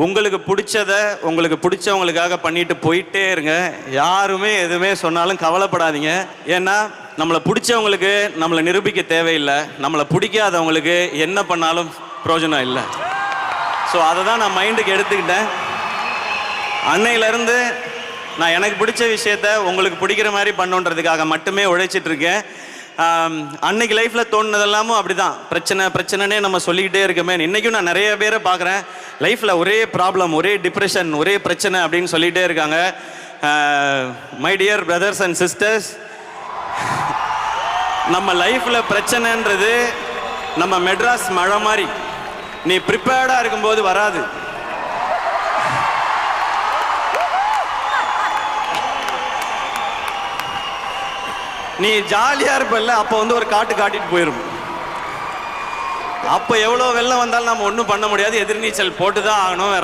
உங்களுக்கு பிடிச்சத உங்களுக்கு பிடிச்சவங்களுக்காக பண்ணிட்டு போயிட்டே இருங்க. யாருமே எதுவுமே சொன்னாலும் கவலைப்படாதீங்க. ஏன்னா நம்மளை பிடிச்சவங்களுக்கு நம்மளை நிரூபிக்க தேவையில்லை. நம்மளை பிடிக்காதவங்களுக்கு என்ன பண்ணாலும் பிரயோஜனம் இல்லை. ஸோ அதை தான் நான் மைண்டுக்கு எடுத்துக்கிட்டேன். அன்னையிலேருந்து நான் எனக்கு பிடிச்ச விஷயத்த உங்களுக்கு பிடிக்கிற மாதிரி பண்ணுன்றதுக்காக மட்டுமே உழைச்சிட்ருக்கேன். அன்னைக்கு லைஃப்பில் தோணுனதெல்லாமும் அப்படி தான். பிரச்சனைனே நம்ம சொல்லிக்கிட்டே இருக்கமே. இன்றைக்கும் நான் நிறைய பேரை பார்க்குறேன், லைஃப்பில் ஒரே ப்ராப்ளம், ஒரே டிப்ரெஷன், ஒரே பிரச்சனை அப்படின்னு சொல்லிகிட்டே இருக்காங்க. My dear brothers and sisters, நம்ம லைஃப்பில் பிரச்சனைன்றது நம்ம மெட்ராஸ் மழை மாதிரி. நீ ப்ரிப்பேர்டாக இருக்கும்போது வராது. நீ ஜாலியாக இருப்பல்ல, அப்போ ஒரு காட்டிட்டு போயிடும். அப்போ எவ்வளோ வெள்ளம் வந்தாலும் நம்ம ஒன்றும் பண்ண முடியாது. எதிர்நீச்சல் போட்டு தான் ஆகணும்.